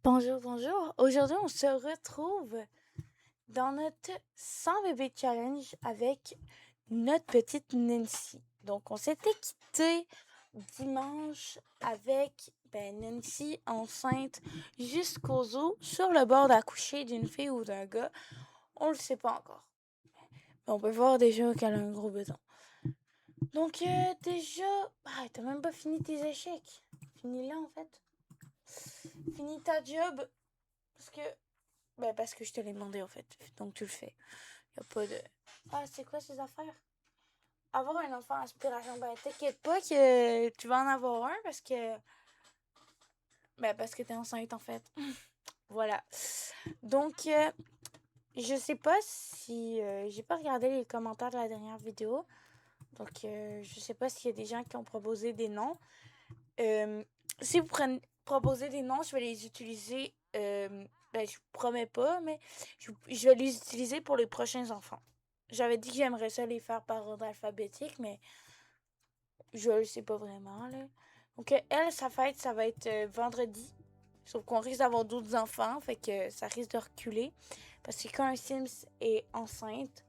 Bonjour, bonjour. Aujourd'hui, on se retrouve dans notre 100 bébés challenge avec notre petite Nancy. Donc, on s'était quitté dimanche avec Nancy enceinte jusqu'aux os sur le bord d'accoucher d'une fille ou d'un gars. On le sait pas encore. Mais on peut voir déjà qu'elle a un gros béton. Donc, déjà, t'as même pas fini tes échecs. Finis là, en fait. Finis ta job. Parce que je te l'ai demandé, en fait. Donc, tu le fais. Y a pas de... Ah, c'est quoi ces affaires? Avoir un enfant aspiration. T'inquiète pas que tu vas en avoir un parce que t'es enceinte, en fait. Voilà. Donc, je sais pas si... j'ai pas regardé les commentaires de la dernière vidéo. Donc, je sais pas s'il y a des gens qui ont proposé des noms. Si vous proposez des noms, je vais les utiliser... je vous promets pas, mais je vais les utiliser pour les prochains enfants. J'avais dit que j'aimerais ça les faire par ordre alphabétique, mais je le sais pas vraiment, là. Donc, elle, sa fête, ça va être vendredi. Sauf qu'on risque d'avoir d'autres enfants, fait que ça risque de reculer. Parce que quand un Sims est enceinte,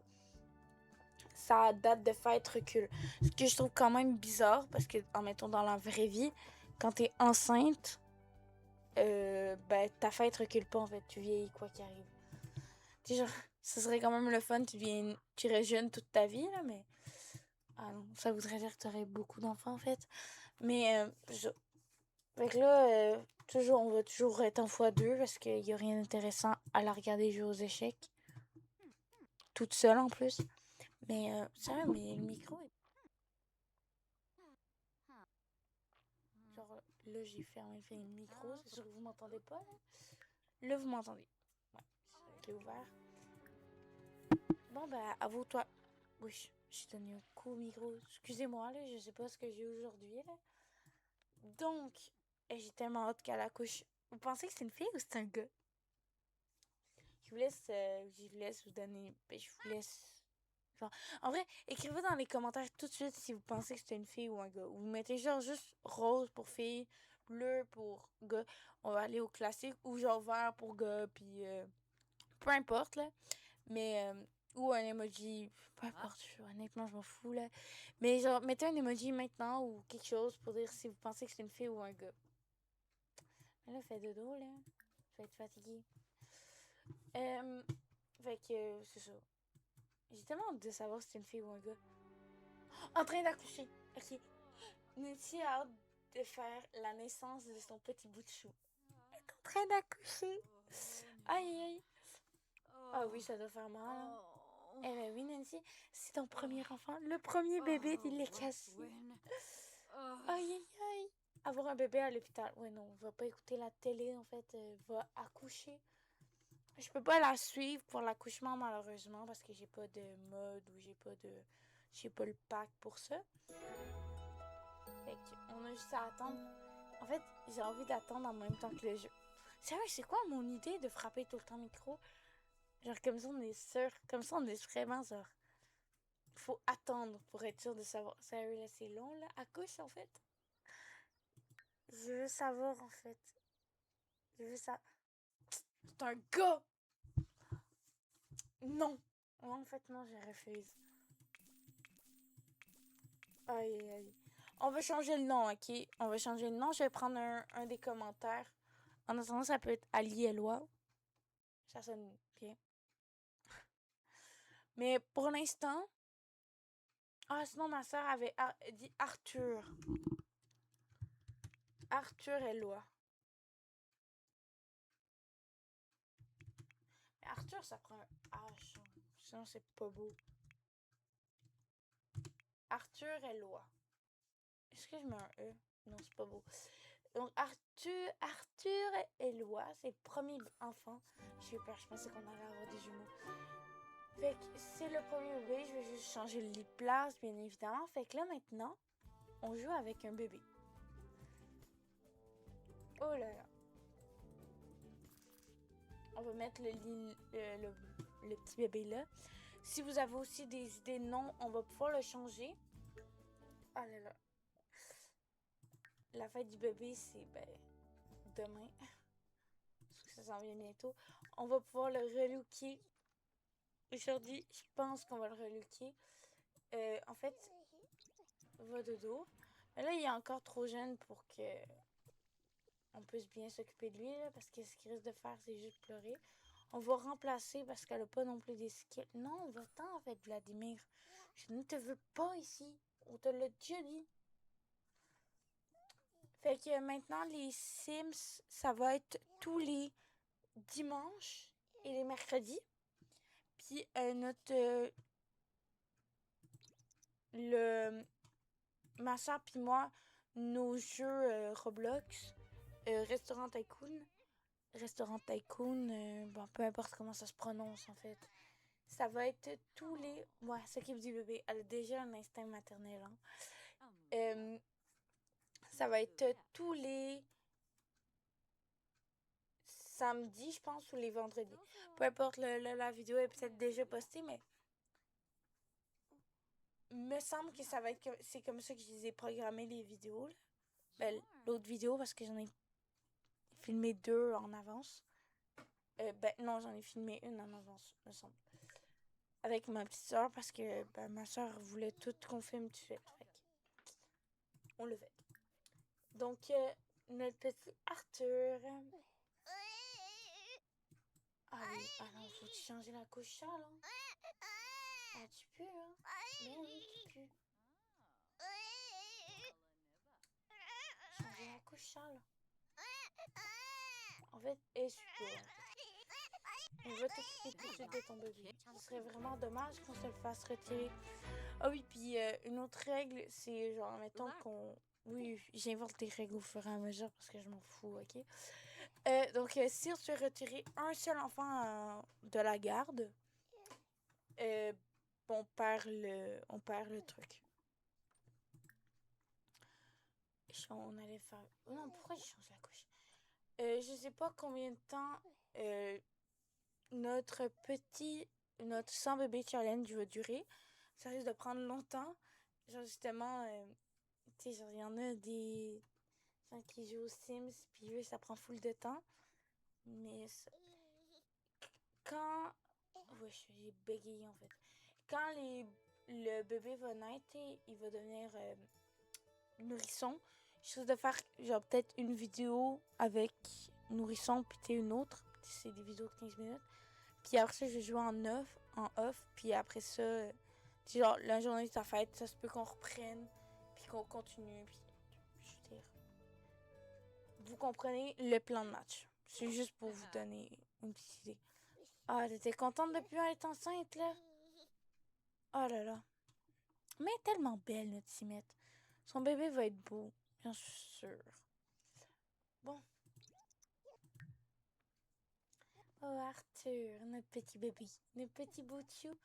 sa date de fête recule. Ce que je trouve quand même bizarre, parce que, en mettant dans la vraie vie, quand t'es enceinte, ta fête recule pas, en fait. Tu vieillis quoi qu'il arrive. Tu sais, genre, ça serait quand même le fun, tu restes jeune toute ta vie, là, mais... Ah non, ça voudrait dire que tu aurais beaucoup d'enfants, en fait. Mais, fait que là, on va toujours être en x2 parce qu'il n'y a rien d'intéressant à la regarder jouer aux échecs. Toute seule, en plus. Mais, ça va, mais le micro est... Genre, là, j'ai fermé le micro. C'est sûr que vous m'entendez pas, là. Là, vous m'entendez. Ouais, c'est ouvert. Bon, à vous, toi. Oui, j'ai donné un coup au micro. Excusez-moi, là, je sais pas ce que j'ai aujourd'hui, là. Donc, j'ai tellement hâte qu'elle accouche. Vous pensez que c'est une fille ou c'est un gars? Je vous laisse vous donner. Je vous laisse. Genre, en vrai, écrivez dans les commentaires tout de suite si vous pensez que c'est une fille ou un gars. Vous mettez genre juste rose pour fille, bleu pour gars. On va aller au classique. Ou genre vert pour gars, puis peu importe, là. Mais, ou un emoji. Peu importe, honnêtement, je m'en fous, là. Mais genre, mettez un emoji maintenant ou quelque chose pour dire si vous pensez que c'est une fille ou un gars. Mais là, fait dodo, là. Je vais être fatiguée. Fait que, c'est ça. J'ai tellement hâte de savoir si c'est une fille ou un gars. En train d'accoucher. Ok. Nancy a hâte de faire la naissance de son petit bout de chou. Elle est en train d'accoucher. Aïe, aïe. Ah oui, ça doit faire mal. Hein. Eh ben oui, Nancy, c'est ton premier enfant. Le premier bébé, il est cassé. Aïe, aïe, aïe. Avoir un bébé à l'hôpital. Ouais, non, on va pas écouter la télé, en fait. Va accoucher. Je peux pas la suivre pour l'accouchement, malheureusement, parce que j'ai pas de mode ou j'ai pas le pack pour ça. Fait qu'on a juste à attendre. En fait, j'ai envie d'attendre en même temps que le jeu. Sérieux, c'est quoi mon idée de frapper tout le temps le micro? Genre, comme ça, on est sûr. Comme ça, on est vraiment genre. Faut attendre pour être sûr de savoir. Sérieux, là, c'est long, là. Accouche, en fait. Je veux savoir, en fait. Je veux ça. C'est un gars! Non! Non, en fait, non, je refuse. Aïe, aïe, aïe. On va changer le nom, ok? On va changer le nom. Je vais prendre un des commentaires. En attendant, ça peut être Ali Eloi. Ça sonne bien. Mais pour l'instant. Ah, sinon, ma soeur avait dit Arthur. Arthur Eloi. Mais Arthur, ça prend un H. Sinon, c'est pas beau. Arthur Eloi. Est-ce que je mets un E? Non, c'est pas beau. Donc, Arthur Eloi, c'est le premier enfant. J'ai eu peur, je pensais qu'on allait avoir des jumeaux. Fait que c'est le premier bébé, je vais juste changer le lit de place, bien évidemment. Fait que là, maintenant, on joue avec un bébé. Oh là là. On va mettre le petit bébé là. Si vous avez aussi des idées de nom, on va pouvoir le changer. Oh là là. La fête du bébé, c'est demain. ça s'en vient bientôt. On va pouvoir le relooker. Aujourd'hui, je pense qu'on va le relooker. En fait, va dodo. Mais là, il est encore trop jeune pour que on puisse bien s'occuper de lui, là, parce que ce qu'il risque de faire, c'est juste pleurer. On va remplacer parce qu'elle a pas non plus des skills. Non, va-t'en, en fait, Vladimir. Je ne te veux pas ici. On te l'a déjà dit. Fait que maintenant, les Sims, ça va être tous les dimanches et les mercredis. Puis ma soeur puis moi, nos jeux Roblox, Restaurant Tycoon, bon, peu importe comment ça se prononce en fait. Ça va être tous les... Ouais, s'occupe du bébé. Elle a déjà un instinct maternel. Hein. Ça va être tous les samedis, je pense, ou les vendredis. Peu importe, la vidéo est peut-être déjà postée, mais me semble que ça va être c'est comme ça que je les ai programmées les vidéos. Là. Ben, l'autre vidéo parce que j'en ai filmé 2 en avance. Ben non, j'en ai filmé une en avance, me semble. Avec ma petite soeur parce que ben, ma soeur voulait tout qu'on filme tout de suite. Fait on le fait. Donc, notre petit Arthur. Ah oui, alors faut-tu changer la couche là? Ah, tu peux, hein? Ben oui, tu peux. Changer la couche là. En fait, et super. On va t'occuper tout de suite de ton bébé. Ce serait vraiment dommage qu'on se le fasse retirer. Ah oui, puis une autre règle, c'est genre, mettons qu'on... Oui, j'invente des règles au fur et à mesure parce que je m'en fous, ok? Donc, si on se fait retirer un seul enfant de la garde, on perd le truc. On allait faire... Oh non, pourquoi je change la couche? Je sais pas combien de temps notre sans bébé challenge va durer. Ça risque de prendre longtemps. Genre, justement, tu sais, genre, il y en a des gens qui jouent aux Sims, puis eux, ça prend full de temps. Mais quand... Ouais, j'ai bégayé, en fait. Quand le bébé va naître, il va devenir nourrisson. Je risque de faire, genre, peut-être une vidéo avec nourrisson, puis une autre. C'est des vidéos de 15 minutes. Puis après ça, je joue en off. Puis après ça, genre, la journée de ta fête, ça se peut qu'on reprenne. Puis qu'on continue. Puis, je veux dire, vous comprenez le plan de match. C'est juste pour vous donner une petite idée. Ah, t'étais contente de plus être enceinte, là? Oh là là. Mais elle est tellement belle, notre Timette. Son bébé va être beau, bien sûr. Bon. Oh, Arthur, notre petit bébé. Notre petit bout de chou.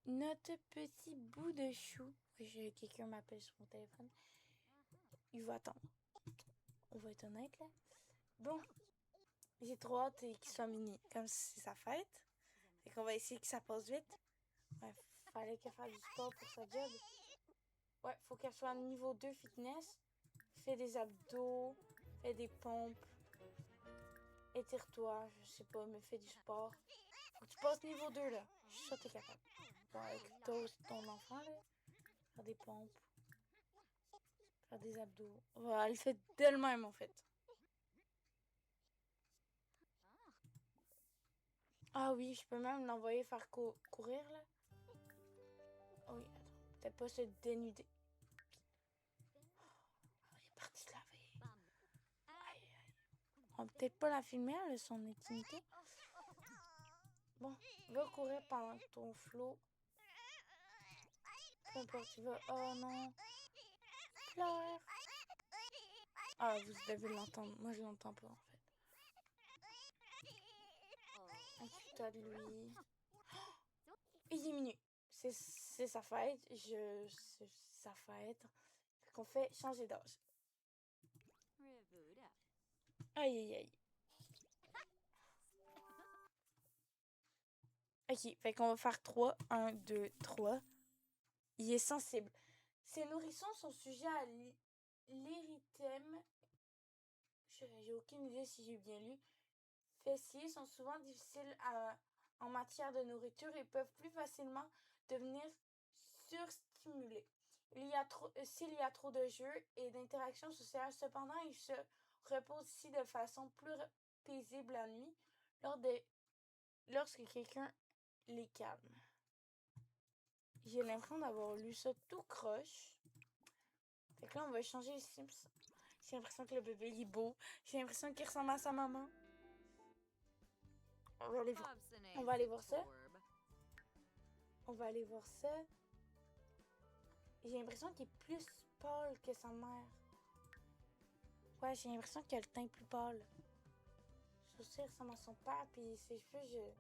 Notre petit bout de chou. Quelqu'un m'appelle sur mon téléphone. Il va attendre. On va être honnête, là. Bon. J'ai trop hâte qu'il soit mini. Comme si c'est sa fête. Fait qu'on va essayer que ça passe vite. Ouais, fallait qu'elle fasse du sport pour sa job. Ouais, faut qu'elle soit niveau 2 fitness. Fais des abdos. Fais des pompes. Étire-toi. Je sais pas, mais fais du sport. Faut que tu passes niveau 2, là. Je suis sûre que t'es capable. Bon, avec toi aussi ton enfant, là. Faire des pompes. Faire des abdos. Voilà, elle fait d'elle-même, en fait. Ah oui, je peux même l'envoyer faire courir, là. Oh oui, attends. Peut-être pas se dénuder. Oh, il est parti se laver. Aïe, aïe. On va peut-être pas la filmer, elle a son intimité. Bon, va courir pendant ton flot. Peu importe, tu vas. Oh non. Pleure. Ah, vous devez l'entendre. Moi, je l'entends pas, en fait. Occupe-toi de lui. Il diminue. C'est sa fête. C'est sa fête. Fait qu'on fait changer d'âge. Aïe, aïe, aïe. Ok, fait qu'on va faire 3. 1, 2, 3. Il est sensible. Ces nourrissons sont sujets à l'érythème. Je j'ai aucune idée si j'ai bien lu. Fessiers sont souvent difficiles en matière de nourriture et peuvent plus facilement devenir surstimulés. S'il y a trop de jeux et d'interactions sociales, cependant, ils se reposent ici de façon plus paisible la nuit lorsque quelqu'un les calme. J'ai l'impression d'avoir lu ça tout croche. Fait que là, on va changer les Sims. J'ai l'impression que le bébé il est beau. J'ai l'impression qu'il ressemble à sa maman. On va aller voir ça. On va aller voir ça. J'ai l'impression qu'il est plus pâle que sa mère. Ouais, j'ai l'impression qu'il a le teint plus pâle. Ses sourcils ressemblent à son père, puis ses cheveux,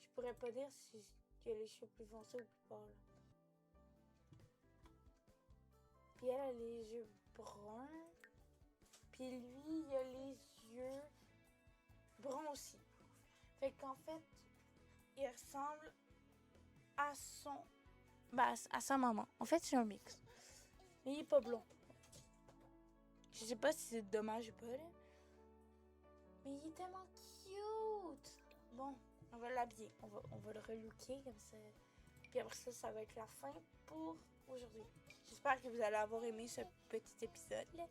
je pourrais pas dire si il a les cheveux plus foncés ou plus pâles. Puis elle a les yeux bruns. Puis lui, il a les yeux bruns aussi. Fait qu'en fait, il ressemble à à sa maman. En fait, c'est un mix. Mais il est pas blond. Je sais pas si c'est dommage ou pas, là. Mais il est tellement cute! Bon, on va l'habiller. On va le relooker comme ça. Puis après ça, ça va être la fin pour aujourd'hui. J'espère que vous allez avoir aimé ce petit épisode-là.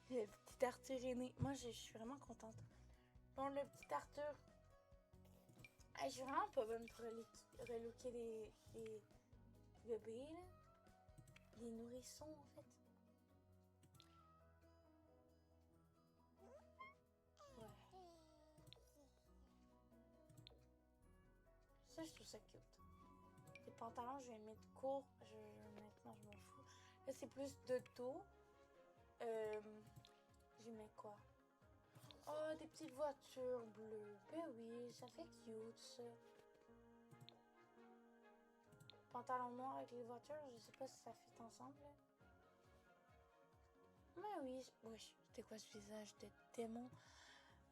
Le petit Arthur est né. Moi, je suis vraiment contente. Bon, le petit Arthur. Je suis vraiment pas bonne pour relooker les bébés, là. Les nourrissons, en fait. Ouais. Ça, je trouve ça cute. Les pantalons, je vais mettre court. Maintenant, je m'en fous. Là, c'est plus de dos. Je mets quoi? Oh, des petites voitures bleues. Ben oui, ça fait cute, ça. Pantalon noir avec les voitures, je sais pas si ça fit ensemble. Là. Mais oui, c'était quoi ce visage de démon?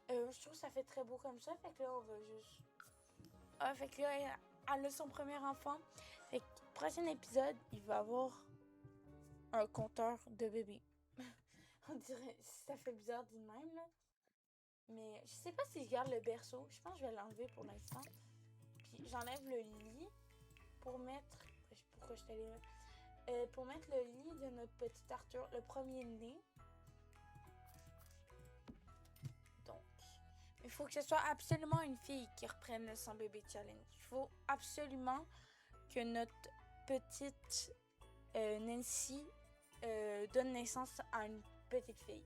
Je trouve que ça fait très beau comme ça. Fait que là, on va juste... Ah, fait que là, elle a son premier enfant. Fait que prochain épisode, il va avoir un compteur de bébé. On dirait, ça fait bizarre dit de même, là. Mais je sais pas si je garde le berceau. Je pense que je vais l'enlever pour l'instant. Puis j'enlève le lit pour mettre... Pourquoi je suis allée là? Pour mettre le lit de notre petit Arthur, le premier-né. Donc, il faut que ce soit absolument une fille qui reprenne le 100 bébé challenge. Il faut absolument que notre petite Nancy donne naissance à une petite fille.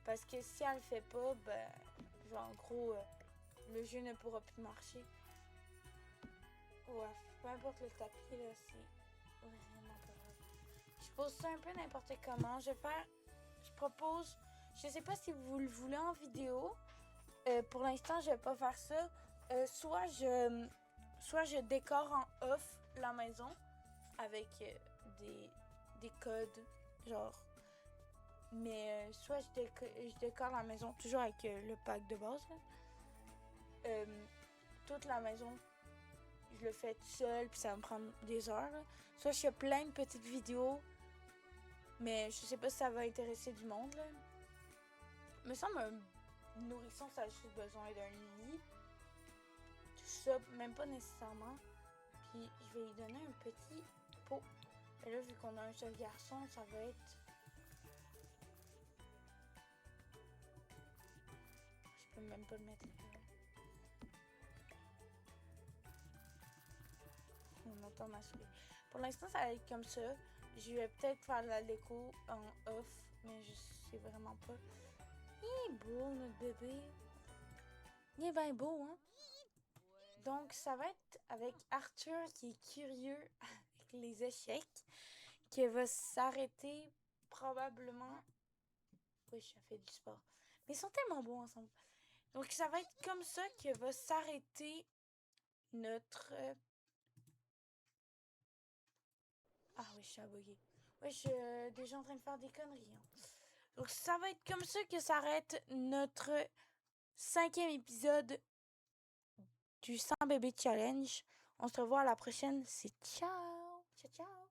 Parce que si elle le fait pas, ben, genre en gros, le jeu ne pourra plus marcher. Ouais, peu importe le tapis, là, c'est vraiment pas grave. Je pose ça un peu n'importe comment. Je propose, je sais pas si vous le voulez en vidéo. Pour l'instant, je vais pas faire ça. Soit je décore en off la maison avec des codes, genre. Mais soit je décore la maison toujours avec le pack de base. Toute la maison, je le fais tout seul, puis ça va me prendre des heures. Là. Soit je fais plein de petites vidéos, mais je sais pas si ça va intéresser du monde. Là. Me semble un nourrisson, ça a juste besoin d'un lit. Tout ça, même pas nécessairement. Puis je vais lui donner un petit pot. Et là, vu qu'on a un seul garçon, ça va être... Je peux même pas le mettre là. On entend ma souris. Pour l'instant, ça va être comme ça. Je vais peut-être faire la déco en off, mais je sais vraiment pas. Il est beau, notre bébé. Il est bien beau, hein? Donc, ça va être avec Arthur qui est curieux avec les échecs, qui va s'arrêter probablement... Oui, ça fait du sport. Mais ils sont tellement beaux ensemble. Donc, ça va être comme ça que va s'arrêter notre... Ah oui, je suis buguée. Oui, je suis déjà en train de faire des conneries. Hein. Donc, ça va être comme ça que s'arrête notre 5e épisode du 100 bébé challenge. On se revoit à la prochaine. C'est ciao! Ciao, ciao!